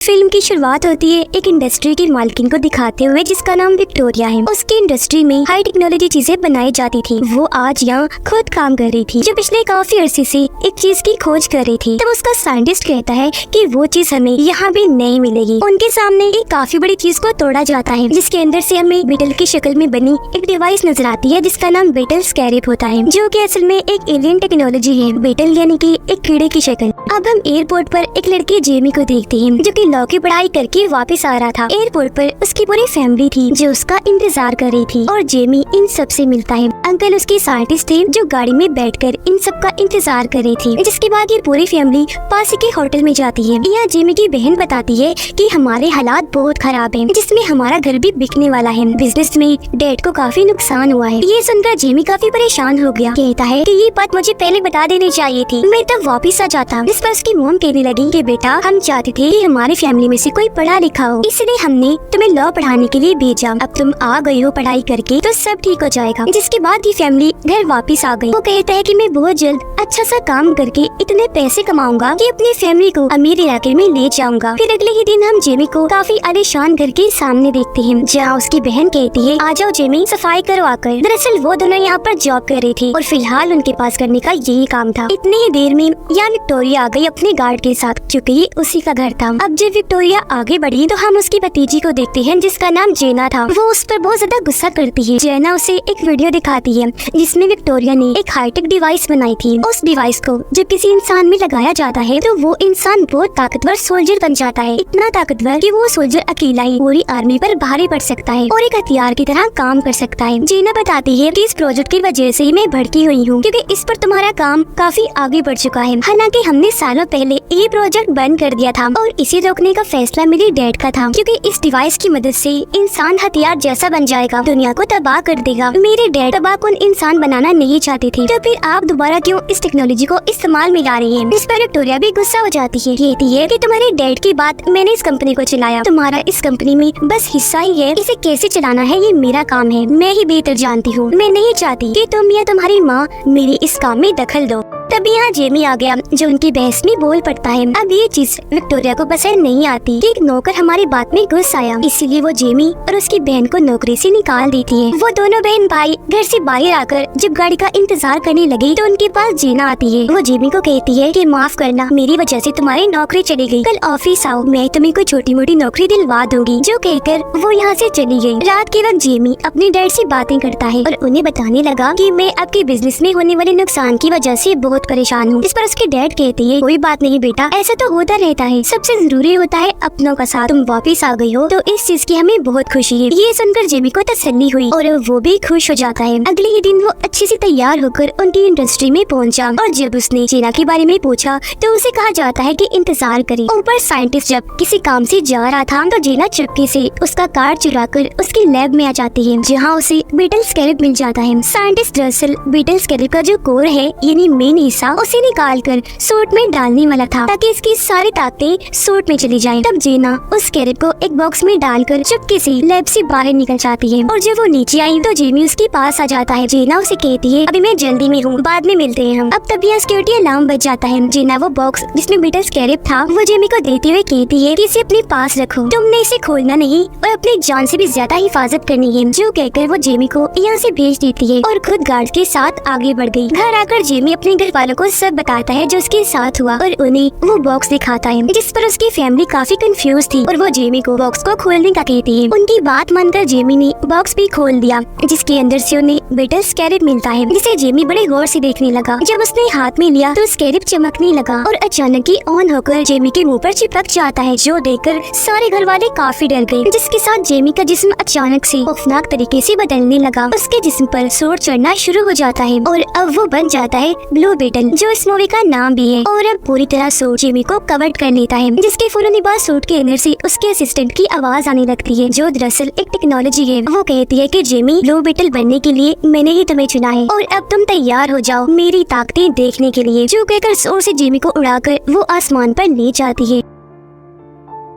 Film की शुरुआत होती है एक इंडस्ट्री की मालकिन को दिखाते हुए जिसका नाम विक्टोरिया है। उसकी इंडस्ट्री में हाई टेक्नोलॉजी चीजें बनाई जाती थी। वो आज यहाँ खुद काम कर रही थी जो पिछले काफी अरसे से एक चीज की खोज कर रही थी। तब उसका साइंटिस्ट कहता है कि वो चीज हमें यहाँ भी नहीं मिलेगी। उनके सामने एक काफी बड़ी चीज को तोड़ा जाता है जिसके अंदर से हमें बीटल की शक्ल में बनी एक डिवाइस नजर आती है जिसका नाम बीटल स्कैरेब होता है, जो कि असल में एक एलियन टेक्नोलॉजी है। बीटल यानी कि एक कीड़े की शक्ल। अब हम एयरपोर्ट पर एक लड़की जेमी को देखते हैं जो कि लॉ की पढ़ाई करके वापस आ रहा था। एयरपोर्ट पर उसकी पूरी फैमिली थी जो उसका इंतजार कर रही थी और जेमी इन सब से मिलता है। अंकल उसके साइंटिस्ट थे जो गाड़ी में बैठकर इन सब का इंतजार कर रही थी। जिसके बाद ये पूरी फैमिली पास के होटल में जाती है। यहाँ जेमी की बहन बताती है कि हमारे हालात बहुत खराब हैं, जिसमें हमारा घर भी बिकने वाला है। बिजनेस में डैड को काफी नुकसान हुआ है। ये सुनकर जेमी काफी परेशान हो गया। कहता है कि ये बात मुझे पहले बता देनी चाहिए थी, मैं तब वापस आ जाता। इस पर उसकी मॉम कहने लगी कि बेटा हम चाहते थे कि हमारी फैमिली में से कोई पढ़ा लिखा हो, इसलिए हमने तुम्हें लॉ पढ़ाने के लिए भेजा। अब तुम आ गई हो पढ़ाई करके तो सब ठीक हो जाएगा। जिसके बाद ही फैमिली घर वापस आ गई। वो कहता है कि मैं बहुत जल्द अच्छा सा काम करके इतने पैसे कमाऊंगा कि अपनी फैमिली को अमीर इलाके में ले जाऊंगा। फिर अगले ही दिन हम जेमी को काफी आलीशान घर के सामने देखते हैं जहाँ उसकी बहन कहती है आ जाओ जेमी सफाई करवा कर। दरअसल वो दोनों यहाँ पर जॉब कर रही थी और फिलहाल उनके पास करने का यही काम था। इतनी ही देर में यहाँ विक्टोरिया आ गई अपने गार्ड के साथ, क्योंकि ये उसी का घर था। अब जब विक्टोरिया आगे बढ़ी तो हम उसकी भतीजी को देखते हैं जिसका नाम जेना था। वो उस पर बहुत ज्यादा गुस्सा करती है। जेना उसे एक वीडियो दिखाती है जिसमें विक्टोरिया ने एक हाईटेक डिवाइस बनाई थी। उस डिवाइस को जब किसी इंसान में लगाया जाता है तो वो इंसान बहुत ताकतवर सोल्जर बन जाता है। इतना ताकतवर कि वो सोल्जर अकेला ही पूरी आर्मी पर भारी पड़ सकता है और एक हथियार की तरह काम कर सकता है। जेना बताती है कि इस प्रोजेक्ट की वजह से ही मैं भड़की हुई हूँ, क्योंकि इस पर तुम्हारा काम काफी आगे बढ़ चुका है। हालांकि हमने सालों पहले ये प्रोजेक्ट बंद कर दिया था और इसे रोकने का फैसला मेरे डैड का था, क्योंकि इस डिवाइस की मदद से इंसान हथियार जैसा बन जाएगा, दुनिया को तबाह कर देगा। मेरे डैड तबाहकुन इंसान बनाना नहीं चाहते थे, तो फिर आप दोबारा क्यों इस टेक्नोलॉजी को इस्तेमाल में ला रही हैं? इस पर विक्टोरिया भी गुस्सा हो जाती है। कहती है कि तुम्हारे डैड की बात मैंने इस कंपनी को चलाया, तुम्हारा इस कंपनी में बस हिस्सा ही है। इसे कैसे चलाना है ये मेरा काम है, मैं ही बेहतर जानती हूँ। मैं नहीं चाहती कि तुम या तुम्हारी माँ मेरे इस काम में दखल दो। तभी यहाँ जेमी आ गया जो उनकी बहस में बोल पड़ता है। अब ये चीज विक्टोरिया को पसंद नहीं आती कि एक नौकर हमारी बात में घुस आया, इसीलिए वो जेमी और उसकी बहन को नौकरी से निकाल देती है। वो दोनों बहन भाई घर से बाहर आकर जब गाड़ी का इंतजार करने लगी तो उनके पास जेना आती है। वो जेमी को कहती है कि माफ करना, मेरी वजह से तुम्हारी नौकरी चली गई। कल ऑफिस आओ, मैं तुम्हें कोई छोटी मोटी नौकरी दिलवा दूंगी। जो कहकर वो यहाँ से चली गई। रात के वक्त जेमी अपने डैड से बातें करता है और उन्हें बताने लगा कि मैं आपके बिजनेस में होने वाले नुकसान की वजह से बहुत परेशान हूँ। इस पर उसके डैड कहते हैं कोई बात नहीं बेटा, ऐसा तो होता रहता है, सबसे जरूरी होता है अपनों का साथ। तुम वापस आ गई हो तो इस चीज की हमें बहुत खुशी है। ये सुनकर जेमी को तसल्ली हुई और वो भी खुश हो जाता है। अगले ही दिन वो अच्छे से तैयार होकर उनकी इंडस्ट्री में पहुंचा और जब उसने जेना के बारे में पूछा तो उसे कहा जाता है कि इंतजार करे। ऊपर साइंटिस्ट जब किसी काम से जा रहा था तो जेना चुपके से उसका कार्ड चुराकर उसकी लैब में आ जाती है जहाँ उसे बीटल स्कैरेब मिल जाता है। साइंटिस्ट दरअसल बीटल स्कैरेब का जो कोर है यानी मेन हिस्सा उसे निकाल कर सूट में डालने वाला था ताकि इसकी सारी ताकतें सूट में चली जाएं। तब जेना उस स्कैरेब को एक बॉक्स में डालकर चुपके से लैब से बाहर निकल जाती है और जब वो नीचे आई तो जेमी उसके पास आ जाता है। जेना उसे कहती है अभी मैं जल्दी में हूँ, बाद में मिलते हैं हम। अब तभी सिक्योरिटी अलार्म बज जाता है। जेना वो बॉक्स जिसमें बीटल स्कैरेब था वो जेमी को देते हुए कहती है कि इसे अपने पास रखो, तुमने इसे खोलना नहीं और अपनी जान से भी ज्यादा हिफाजत करनी है। जो कहकर वो जेमी को यहाँ से भेज देती है और खुद गार्ड के साथ आगे बढ़ गई। घर आकर जेमी अपने घर वालों को सब बताता है जो उसके साथ हुआ और उन्हें वो बॉक्स दिखाता है, जिस पर उसकी फैमिली काफी कंफ्यूज थी और वो जेमी को बॉक्स को खोलने का कहती है। उनकी बात मानकर जेमी ने बॉक्स भी खोल दिया जिसके अंदर से उन्हें बीटल स्कैरेब मिलता है, जिसे जेमी बड़े गौर से देखने लगा। जब उसने हाथ में लिया तो स्कैरेब चमकने लगा और अचानक ही ऑन होकर जेमी के मुंह पर चिपक जाता है, जो देखकर सारे घर वाले काफी डर गए। जिसके साथ जेमी का जिस्म अचानक से खौफनाक तरीके से बदलने लगा। उसके जिस्म पर सूट चढ़ना शुरू हो जाता है और अब वो बन जाता है ब्लू बीटल, जो इस मूवी का नाम भी है। और अब पूरी तरह सूट जेमी को कवर कर लेता है, जिसके फौरन बाद सूट के अंदर से उसके असिस्टेंट की आवाज आने लगती है जो दरअसल एक टेक्नोलॉजी है। वो कहती है कि जेमी ब्लू बीटल बनने के लिए मैंने ही तुम्हें चुना है और अब तुम तैयार हो जाओ मेरी ताकतें देखने के लिए। जो कहकर जोर से जेमी को उड़ाकर वो आसमान पर ले जाती है।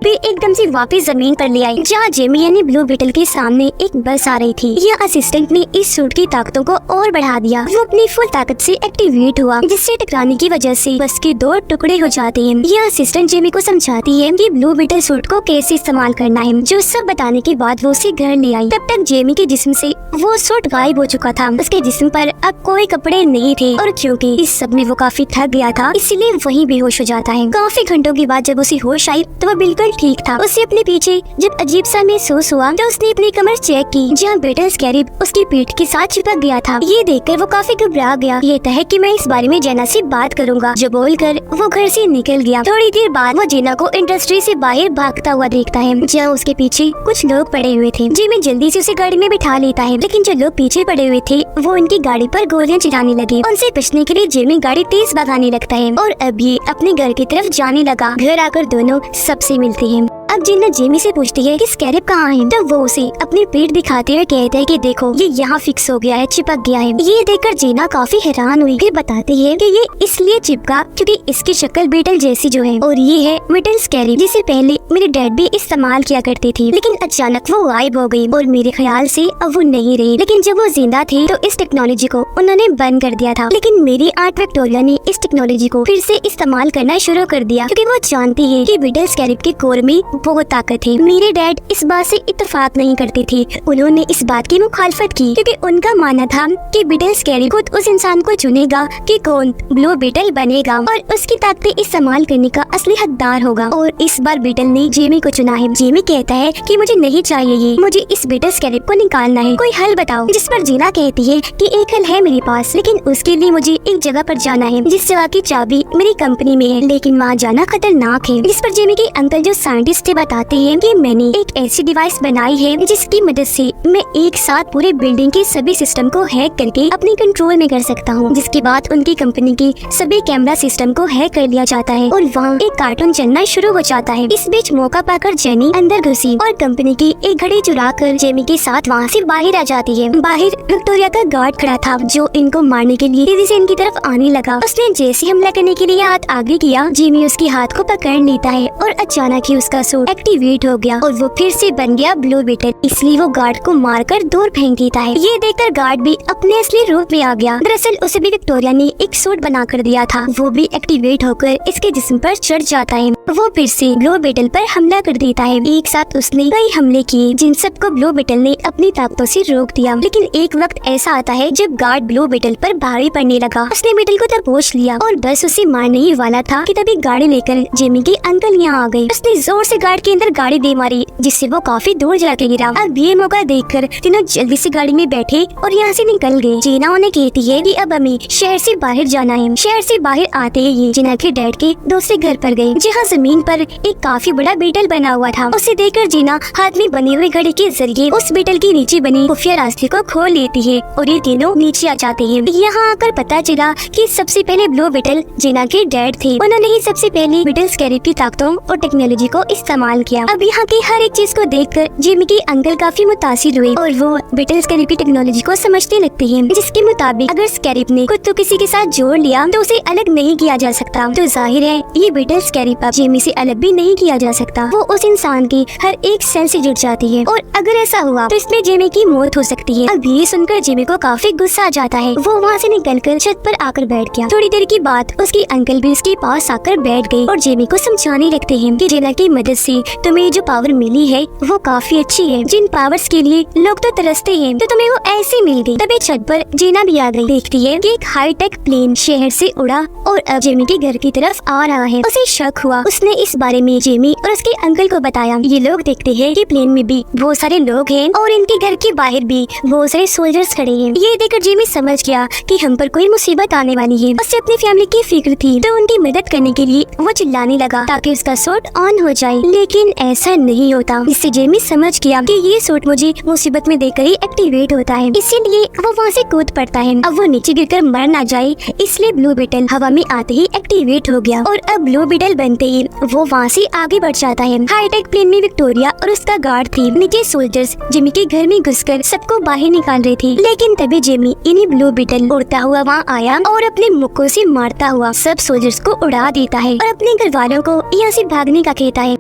भी एकदम से वापस जमीन पर ले आई, जहाँ जेमी यानी ब्लू बीटल के सामने एक बस आ रही थी। यह असिस्टेंट ने इस सूट की ताकतों को और बढ़ा दिया। वो अपनी फुल ताकत से एक्टिवेट हुआ, जिससे टकराने की वजह से बस के 2 टुकड़े हो जाते हैं। यह असिस्टेंट जेमी को समझाती है कि ब्लू बीटल सूट को कैसे इस्तेमाल करना है। जो सब बताने के बाद वो उसे घर ले आई। तब तक जेमी के जिस्म से वो सूट गायब हो चुका था। उसके जिस्म पर अब कोई कपड़े नहीं थे और क्योंकि इस सब में वो काफी थक गया था, इसलिए वहीं बेहोश हो जाता है। काफी घंटों के बाद जब उसे होश आई तो वो बिल्कुल ठीक था। उसे अपने पीछे जब अजीब सा महसूस हुआ तो उसने अपनी कमर चेक की, जहाँ बीटल स्कैरिब उसकी पीठ के साथ चिपक गया था। ये देखकर वो काफी घबरा गया। ये तय है कि मैं इस बारे में जेना से बात करूंगा, जो बोलकर वो घर से निकल गया। थोड़ी देर बाद वो जेना को इंडस्ट्री से बाहर भागता हुआ देखता है, जहाँ उसके पीछे कुछ लोग पड़े हुए थे। जेमी जल्दी से उसे गाड़ी में बिठा लेता है, लेकिन जो लोग पीछे पड़े हुए थे वो उनकी गाड़ी पर गोलियां चलाने लगे। उनसे बचने के लिए जेमी गाड़ी तेज भगाने लगता है और अब ये अपने घर की तरफ जाने लगा। घर आकर दोनों सबसे मिलते हैं। अब जिन्ना जेमी से पूछती है कि स्कैरिब कहाँ है, तो वो उसे अपनी पीठ दिखाते हुए कहता है कि देखो ये यहाँ फिक्स हो गया है, चिपक गया है। ये देखकर जेना काफी हैरान हुई। फिर बताती है कि ये इसलिए चिपका क्योंकि इसकी शक्ल बीटल जैसी जो है, और ये है बीटल स्कैरिब, जिसे पहले मेरे डैड भी इस्तेमाल किया करते थे, लेकिन अचानक वो गायब हो गई और मेरे ख्याल से अब वो नहीं रही। लेकिन जब वो जिंदा थे तो इस टेक्नोलॉजी को उन्होंने बंद कर दिया था, लेकिन मेरी आंट विक्टोरिया ने इस टेक्नोलॉजी को फिर से इस्तेमाल करना शुरू कर दिया, क्योंकि वो जानती है कि बीटल स्कैरिब के कोर में बहुत ताकत है। मेरे डैड इस बात से इत्तेफाक नहीं करते थे, उन्होंने इस बात की मुखालफत की क्योंकि उनका मानना था कि बीटल स्कैरिब खुद उस इंसान को चुनेगा कि कौन ब्लू बीटल बनेगा और उसकी ताकतें इस्तेमाल करने का असली हकदार होगा। और इस बार बीटल ने जेमी को चुना है। जेमी कहता है कि मुझे नहीं चाहिए ये, मुझे इस बीटल स्कैरिब को निकालना है, कोई हल बताओ। जिस पर जीना कहती है कि एक हल है मेरे पास, लेकिन उसके लिए मुझे एक जगह पर जाना है जिस जगह की चाबी मेरी कंपनी में है, लेकिन वहाँ जाना खतरनाक है। जिस पर जेमी के अंकल जो साइंटिस्ट थे बताते हैं कि मैंने एक ऐसी डिवाइस बनाई है जिसकी मदद से मैं एक साथ पूरे बिल्डिंग के सभी सिस्टम को हैक करके अपने कंट्रोल में कर सकता हूँ, जिसके बाद उनकी कंपनी के सभी कैमरा सिस्टम को हैक कर लिया जाता है और वहाँ एक कार्टून चलना शुरू हो जाता है। इस बीच मौका पाकर जेनी अंदर घुसी और कंपनी की एक घड़ी चुरा कर जेमी के साथ वहाँ से बाहर आ जाती है। बाहर विक्टोरिया का गार्ड खड़ा था जो इनको मारने के लिए तेजी से इनकी तरफ आने लगा। उसने जैसे हमला करने के लिए हाथ आगे किया, जेमी उसके हाथ को पकड़ लेता है और अचानक ही उसका सूट एक्टिवेट हो गया और वो फिर से बन गया ब्लू बीटल। इसलिए वो गार्ड को मारकर दूर फेंक देता है। ये देखकर गार्ड भी अपने असली रूप में आ गया। दरअसल उसे भी विक्टोरिया ने एक सूट बना कर दिया था, वो भी एक्टिवेट होकर इसके जिस्म पर चढ़ जाता है। वो फिर से ब्लू बीटल पर हमला कर देता है। एक साथ उसने कई हमले किए जिन सबको ब्लू बीटल ने अपनी ताकतों से रोक दिया। लेकिन एक वक्त ऐसा आता है जब गार्ड ब्लू बीटल पर भारी पड़ने लगा। उसने बीटल को दबोच लिया और बस उसे मारने ही वाला था कि तभी गाड़ी लेकर जेमी के अंकल यहाँ आ गए। उसने जोर से गार्ड के अंदर गाड़ी दे मारी, जिससे वो काफी दूर जाके गिरा। अब ये मौका देखकर तीनों जल्दी से गाड़ी में बैठे और यहाँ से निकल गए। जीना उन्हें कहती है कि अब हमें शहर से बाहर जाना है। शहर से बाहर आते ही ये जीना के डैड के दूसरे घर पर गए, जहाँ जमीन पर एक काफी बड़ा बीटल बना हुआ था। उसे देखकर जीना हाथ में बनी हुई घड़ी के जरिए उस बीटल के नीचे बनी खुफिया रास्ते को खोल लेती है और ये तीनों नीचे आ जाते हैं। यहाँ आकर पता चला कि सबसे पहले ब्लू बीटल जीना के डैड थे। उन्होंने ही सबसे पहले बीटल स्कैरिब की ताकतों और टेक्नोलॉजी को इस्तेमाल किया। अब यहाँ की हर एक चीज को देखकर जेमी के अंकल काफी मुतासिर हुए और वो बीटल स्कैरिब की टेक्नोलॉजी को समझने लगते हैं, जिसके मुताबिक अगर स्कैरिब ने खुद तो किसी के साथ जोड़ लिया तो उसे अलग नहीं किया जा सकता। तो जाहिर है ये बीटल स्कैरिब अब जेमी से अलग भी नहीं किया जा सकता। वो उस इंसान की हर एक सेल से जुड़ जाती है और अगर ऐसा हुआ तो इसमें जेमी की मौत हो सकती है। अब ये सुनकर जेमी को काफी गुस्सा आ जाता है। वो वहाँ से निकलकर छत पर आकर बैठ गया। थोड़ी देर की बाद उसके अंकल भी उसके पास आकर बैठ गए और जेमी को समझाने लगते हैं कि जेना की मदद से तुम्हें जो पावर मिली है वो काफी अच्छी है। जिन पावर्स के लिए लोग तो तरसते हैं तो तुम्हें वो ऐसे मिल गई। तभी छत पर जीना भी आ गई। देखती है कि एक हाईटेक प्लेन शहर से उड़ा और अब जेमी के घर की तरफ आ रहा है। उसे शक हुआ। उसने इस बारे में जेमी और उसके अंकल को बताया। ये लोग देखते हैं कि प्लेन में भी बहुत सारे लोग हैं और इनके घर के बाहर भी बहुत सारे सोल्जर्स खड़े हैं। ये देखकर जेमी समझ गया कि हम पर कोई मुसीबत आने वाली है। उससे अपनी फैमिली की फिक्र थी तो उनकी मदद करने के लिए वो चिल्लाने लगा ताकि उसका सूट ऑन हो जाए, लेकिन ऐसा नहीं होता। इससे जेमी समझ गया कि ये सूट मुझे मुसीबत में देकर ही एक्टिवेट होता है, इसीलिए वो वहाँ से कूद पड़ता है। अब वो नीचे गिरकर मर ना जाए इसलिए ब्लू बीटल हवा में आते ही एक्टिवेट हो गया और अब ब्लू बीटल बनते ही वो वहाँ से आगे बढ़ जाता है। हाईटेक प्लेन में विक्टोरिया और उसका गार्ड थी। नीचे सोल्जर्स जेमी के घर में घुसकर सबको बाहर निकाल रहे थे, लेकिन तभी जेमी इन्हीं ब्लू बीटल उड़ता हुआ वहाँ आया और अपने मुक्कों से मारता हुआ सब सोल्जर्स को उड़ा देता है और अपने घर वालों को यहाँ से भागने का कहता है।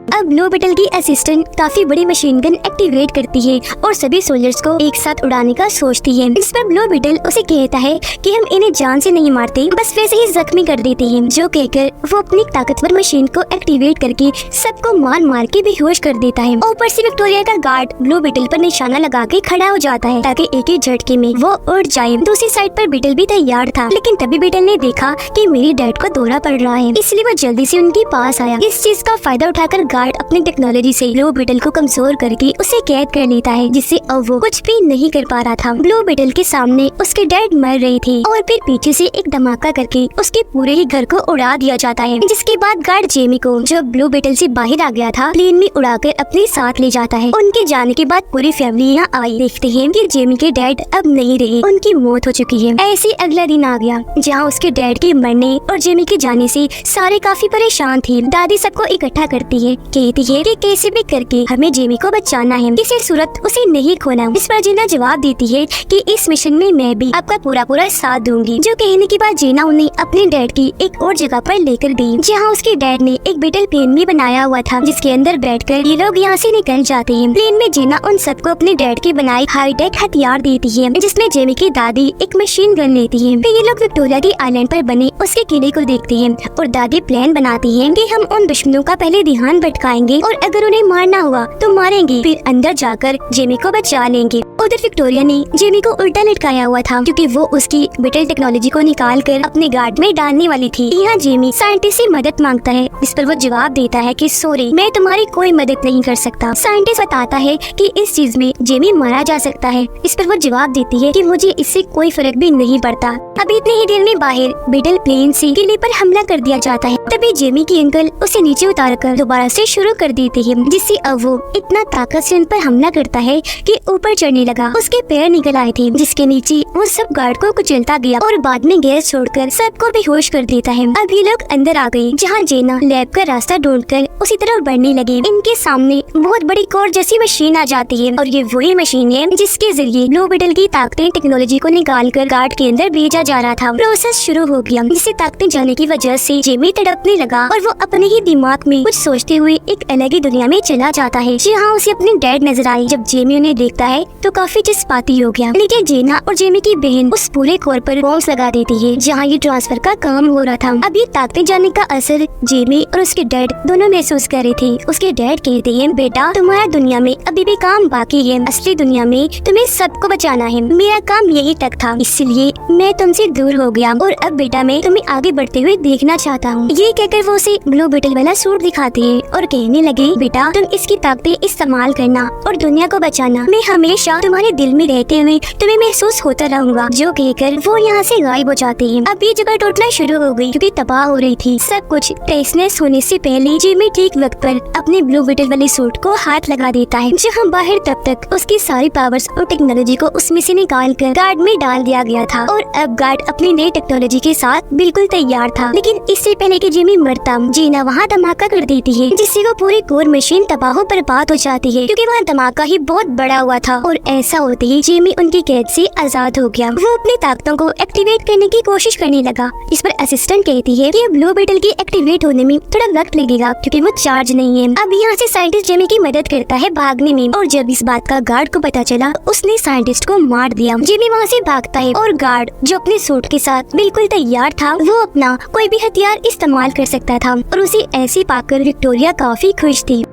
अब ब्लू बीटल की असिस्टेंट काफी बड़ी मशीन गन एक्टिवेट करती है और सभी सोल्जर्स को एक साथ उड़ाने का सोचती है। इस पर ब्लू बीटल उसे कहता है कि हम इन्हें जान से नहीं मारते, बस वैसे ही जख्मी कर देते हैं। जो कहकर वो अपनी ताकतवर मशीन को एक्टिवेट करके सबको मार मार के बेहोश कर देता है। ऊपर से विक्टोरिया का गार्ड ब्लू बीटल पर निशाना लगा के खड़ा हो जाता है ताकि एक ही झटके में वो उड़ जाए। दूसरी साइड पर बीटल भी तैयार था, लेकिन तभी बीटल ने देखा कि मेरी डैड को दौरा पड़ रहा है, इसलिए वो जल्दी से उनके पास आया। इस चीज का फायदा उठाकर गार्ड अपनी टेक्नोलॉजी से ब्लू बीटल को कमजोर करके उसे कैद कर लेता है, जिससे अब वो कुछ भी नहीं कर पा रहा था। ब्लू बीटल के सामने उसके डैड मर रहे थे और फिर पीछे से एक धमाका करके उसके पूरे ही घर को उड़ा दिया जाता है। जिसके बाद गार्ड जेमी को, जो ब्लू बीटल से बाहर आ गया था, प्लेन में उड़ाकर अपने साथ ले जाता है। उनके जाने के बाद पूरी फैमिली यहाँ आई। देखते हैं कि जेमी के डैड अब नहीं रहे, उनकी मौत हो चुकी है। ऐसे अगला दिन आ गया जहाँ उसके डैड के मरने और जेमी के जाने से सारे काफी परेशान थे। दादी सबको इकट्ठा करती है, कहती है कि कैसे भी करके हमें जेमी को बचाना है, किसी सूरत उसे नहीं खोना। इस पर जीना जवाब देती है कि इस मिशन में मैं भी आपका पूरा साथ दूंगी। जो कहने के बाद जीना उन्हें अपने डैड की एक और जगह पर लेकर गई, जहाँ उसके डैड ने एक बीटल प्लेन भी बनाया हुआ था, जिसके अंदर बैठकर ये लोग यहाँ से निकल जाते हैं। प्लेन में जीना उन सबको अपने डैड के बनाए हाईटेक हथियार देती है, जिसमें जेमी की दादी एक मशीन गन लेती है। फिर ये लोग विक्टोरिया की आइलैंड पर बने उसके किले को देखते हैं और दादी प्लान बनाती है कि हम उन दुश्मनों का पहले ध्यान भटकाएंगे और अगर उन्हें मारना हुआ तो मारेंगे, फिर अंदर जाकर जेमी को बचा लेंगे। उधर विक्टोरिया ने जेमी को उल्टा लटकाया हुआ था, क्योंकि वो उसकी बीटल टेक्नोलॉजी को निकाल कर अपने गार्ड में डालने वाली थी। यहाँ जेमी साइंटिस्ट से मदद मांगता है, जिस पर वो जवाब देता है कि सॉरी, मैं तुम्हारी कोई मदद नहीं कर सकता। साइंटिस्ट बताता है कि इस चीज में जेमी मारा जा सकता है। इस पर वो जवाब देती है कि मुझे इससे कोई फर्क भी नहीं पड़ता। अभी इतने ही देर में बाहर बीटल प्लेन से किले पर हमला कर दिया जाता है। तभी जेमी की अंकल उसे नीचे उतारकर दोबारा से शुरू कर देते हैं, जिससे अब वो इतना ताकत से उन पर हमला करता है कि ऊपर चढ़ने लगा। उसके पैर निकल आए थे, जिसके नीचे वो सब गार्ड को कुचलता गया और बाद में गैस छोड़कर सबको बेहोश कर देता है। अब ये लोग अंदर आ गए, जहाँ जेना लैब का रास्ता ढूंढकर उसी तरफ बढ़ने लगे। इनके सामने बहुत बड़ी कोर जैसी मशीन आ जाती है और ये वही मशीन है जिसके जरिए ब्लू बीटल की ताकतें टेक्नोलॉजी को निकालकर गार्ड के अंदर भेजा जा रहा था। प्रोसेस शुरू हो गया, जिससे ताकतें जाने की वजह से जेमी तड़पने लगा और वो अपने ही दिमाग में कुछ सोचते हुए एक अलग ही दुनिया में चला जाता है, जहाँ उसे अपने डैड नजर आई। जब जेमी उन्हें देखता है तो काफी जज्बाती हो गया, लेकिन जेना और जेमी की बहन उस पूरे कोर पर बॉम्ब लगा देती है जहाँ ये ट्रांसफर का काम हो रहा था। अब ये ताकतें जाने का असर जेमी और उसके डैड दोनों महसूस कर रहे थे। उसके डैड कहते हैं, बेटा तुम्हारा दुनिया में अभी भी काम बाकी है, असली दुनिया में तुम्हें सबको बचाना है। मेरा काम यही तक था, इसलिए मैं तुमसे दूर हो गया और अब बेटा मैं तुम्हें आगे बढ़ते हुए देखना चाहता हूँ। ये कहकर वो उसे ब्लू बीटल वाला सूट दिखाते हैं और कहने लगे, बेटा तुम इसकी ताकतें इस्तेमाल करना और दुनिया को बचाना। मैं हमेशा तुम्हारे दिल में रहते हुए तुम्हें महसूस होता रहूंगा। जो कहकर वो यहाँ से गायब हो जाते हैं। अब ये जगह टूटना शुरू हो गई, क्योंकि तबाह हो रही थी। सब कुछ टेस्टनेस होने से पहले जेमी ठीक वक्त पर अपने ब्लू बीटल वाले सूट को हाथ लगा देता है, जहाँ बाहर तब तक उसकी सारी पावर्स और टेक्नोलॉजी को उसमें से निकाल कर गार्ड में डाल दिया गया था और अब गार्ड अपनी नई टेक्नोलॉजी के साथ बिल्कुल तैयार था। लेकिन इससे पहले कि जेमी मरता, जीना वहाँ धमाका कर देती है, जिससे वो पूरी कोर मशीन तबाह बर्बाद हो जाती है, क्योंकि वहाँ धमाका ही बहुत बड़ा हुआ था। और ऐसा होते ही जेमी उनकी कैद से आजाद हो गया। वो अपनी ताकतों को एक्टिवेट करने की कोशिश करने लगा। इस पर असिस्टेंट कहती है कि ब्लू बीटल की एक्टिवेट होने में थोड़ा वक्त लगेगा, क्योंकि वो चार्ज नहीं है। अब यहाँ से साइंटिस्ट जेमी की मदद करता है भागने में, और जब इस बात का गार्ड को पता चला, उसने साइंटिस्ट को मार दिया। जेमी वहाँ से भागता है और गार्ड, जो अपने सूट के साथ बिल्कुल तैयार था, वो अपना कोई भी हथियार इस्तेमाल कर सकता था और उसे ऐसे पाकर विक्टोरिया काफी खुश थी।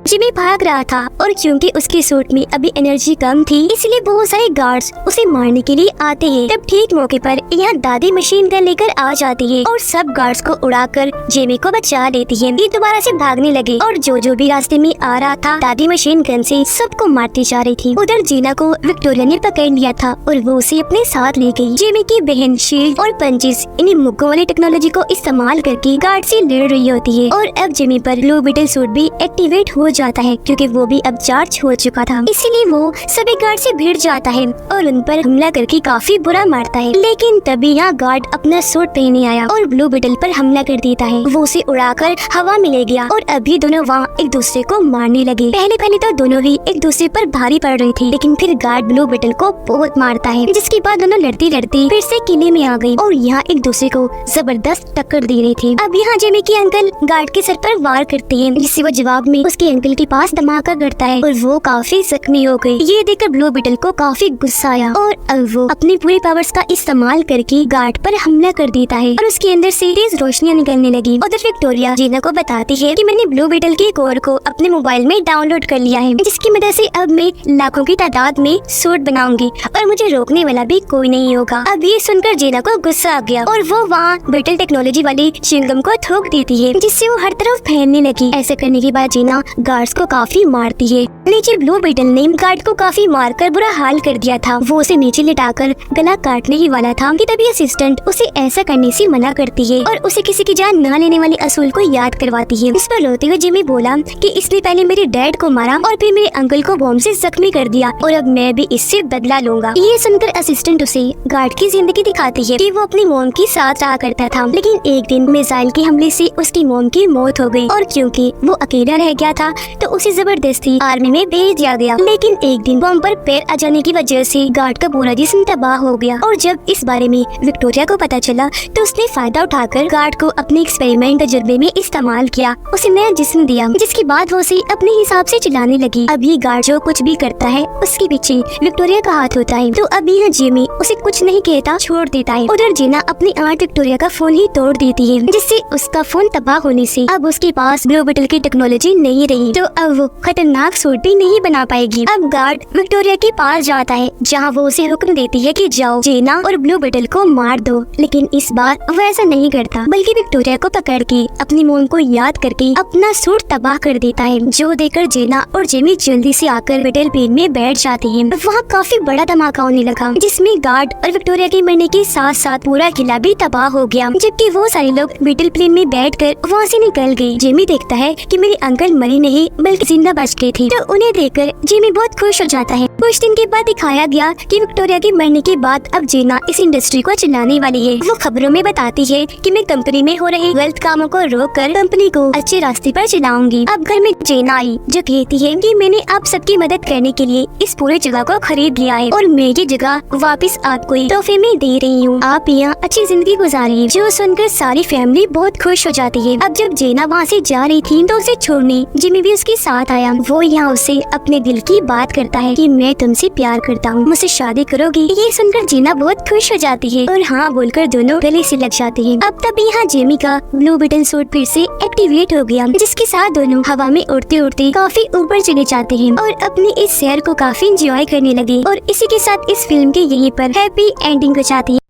जिमी भाग रहा था और क्योंकि उसके सूट में अभी एनर्जी कम थी, इसलिए बहुत सारे गार्ड्स उसे मारने के लिए आते हैं। तब ठीक मौके पर यहाँ दादी मशीन गन लेकर आ जाती है और सब गार्ड्स को उड़ाकर जेमी को बचा लेती है। ये दोबारा से भागने लगे और जो भी रास्ते में आ रहा था, दादी मशीन गन से सबको मारती जा रही थी। उधर जीना को विक्टोरिया ने पकड़ लिया था और वो उसे अपने साथ ले गई। जेमी की बहन शील्ड और पंचेस इन्हीं मुग्गों वाली टेक्नोलॉजी को इस्तेमाल करके गार्ड से लड़ रही होती है और अब जेमी पर ब्लू बीटल सूट भी एक्टिवेट हो जाता है क्योंकि वो भी अब चार्ज हो चुका था। इसीलिए वो सभी गार्ड से भिड़ जाता है और उन पर हमला करके काफी बुरा मारता है। लेकिन तभी यहाँ गार्ड अपना सूट पहने आया और ब्लू बीटल पर हमला कर देता है। वो उसे उड़ाकर हवा में ले गया और अभी दोनों वहाँ एक दूसरे को मारने लगे। पहले तो दोनों ही एक दूसरे पर भारी पड़ रही थी, लेकिन फिर गार्ड ब्लू बीटल को बहुत मारता है, जिसके बाद दोनों लड़ती लड़ती फिर से किले में आ गई और यहाँ एक दूसरे को जबरदस्त टक्कर दे रही थी। अब यहाँ जेमी के अंकल गार्ड के सर पर वार करते हैं, जिससे वो जवाब में उसके अंकल के पास धमाका करता है और वो काफी जख्मी हो गई। ये देखकर ब्लू बीटल को काफी गुस्सा आया और अब वो अपनी पूरी पावर्स का इस्तेमाल करके गार्ड पर हमला कर देता है और उसके अंदर से तेज रोशनियां निकलने लगी। उधर विक्टोरिया जीना को बताती है कि मैंने ब्लू बीटल के कोड को अपने मोबाइल में डाउनलोड कर लिया है, जिसकी मदद से अब मैं लाखों की तादाद में सूट बनाऊंगी और मुझे रोकने वाला भी कोई नहीं होगा। अब ये सुनकर जीना को गुस्सा आ गया और वो वहाँ बीटल टेक्नोलॉजी वाली चिंगम को थूक देती है, जिससे वो हर तरफ फैलने लगी। ऐसा करने के बाद जीना गार्ड्स को काफी मारती है, लेकिन ब्लू बीटल ने गार्ड को काफी मारकर बुरा हाल कर दिया था। वो उसे नीचे लिटाकर गला काटने ही वाला था कि तभी असिस्टेंट उसे ऐसा करने से मना करती है और उसे किसी की जान न लेने वाले असूल को याद करवाती है। इस पर रोते हुए जिमी बोला कि इसने पहले मेरे डैड को मारा और फिर मेरे अंकल को बॉम्ब से जख्मी कर दिया और अब मैं भी इससे बदला लूंगा। ये सुनकर असिस्टेंट उसे गार्ड की जिंदगी दिखाती है कि वो अपनी मॉम की साथ रहा करता था, लेकिन एक दिन मिसाइल के हमले से उसकी मॉम की मौत हो गई और क्योंकि वो अकेला रह गया था तो उसे जबरदस्ती आर्मी में भेज दिया गया। लेकिन एक दिन बॉम्ब पर पैर आ जाने की वजह से गार्ड का पूरा जिस्म तबाह हो गया और जब इस बारे में विक्टोरिया को पता चला तो उसने फायदा उठाकर गार्ड को अपने एक्सपेरिमेंट तजुर्बे में इस्तेमाल किया, उसे नया जिस्म दिया, जिसके बाद वो उसे अपने हिसाब से चलाने लगी। अब ये गार्ड जो कुछ भी करता है उसके पीछे विक्टोरिया का हाथ होता है, तो अब यह जिमी उसे कुछ नहीं कहता, छोड़ देता है। उधर जीना अपनी आंट विक्टोरिया का फोन ही तोड़ देती है, जिससे उसका फोन तबाह होने से अब उसके पास ब्लू बीटल की टेक्नोलॉजी नहीं रही, तो अब वो खतरनाक सूट भी नहीं बना पाएगी। अब गार्ड विक्टोरिया के पास जाता है, जहाँ वो उसे हुक्म देती है कि जाओ जीना और ब्लू बीटल को मार दो, लेकिन इस बार वो ऐसा नहीं करता, बल्कि विक्टोरिया को पकड़ के अपनी मॉम को याद करके अपना सूट तबाह कर देता है, जो देखकर जीना और जेमी जल्दी से आकर बीटल प्लेन में बैठ जाते हैं। वहाँ काफी बड़ा धमाका होने लगा, जिसमें गार्ड और विक्टोरिया के मरने के साथ साथ पूरा किला भी तबाह हो गया, जबकि वो सारे लोग बीटल प्लेन में बैठकर वहाँ से निकल गए। जेमी देखता है कि मेरे अंकल मरे नहीं बल्कि जिंदा बच गए थे, तो उन्हें देखकर जेमी बहुत खुश हो जाता है। कुछ दिन के बाद दिखाया गया कि विक्टोरिया के मरने के बाद अब जीना इस इंडस्ट्री को चलाने वाली है। वो खबरों में बताती है कि मैं कंपनी में हो रहे गलत कामों को रोककर कंपनी को अच्छे रास्ते पर चलाऊंगी। अब घर में जीना आई, जो कहती है कि मैंने आप सबकी मदद करने के लिए इस पूरे जगह को खरीद लिया है और मैं ये जगह वापस आपको तोहफे में दे रही हूँ, आप यहाँ अच्छी जिंदगी गुजारिए। जो सुनकर सारी फैमिली बहुत खुश हो जाती है। अब जब जीना वहाँ से जा रही थी तो उसे छोड़ने जिमी भी उसके साथ आया। वो यहाँ उसे अपने दिल की बात करता है कि मैं तुमसे प्यार करता हूँ, मुझसे शादी करोगी? ये सुनकर जीना बहुत खुश हो जाती है और हाँ बोलकर दोनों गले से लग जाते हैं। अब तब यहाँ जेमी का ब्लू बीटल सूट फिर से एक्टिवेट हो गया, जिसके साथ दोनों हवा में उड़ते उड़ते काफी ऊपर चले जाते हैं और अपनी इस सैर को काफी एंजॉय करने लगे। और इसी के साथ इस फिल्म के यहीं पर हैप्पी एंडिंग हो जाती है।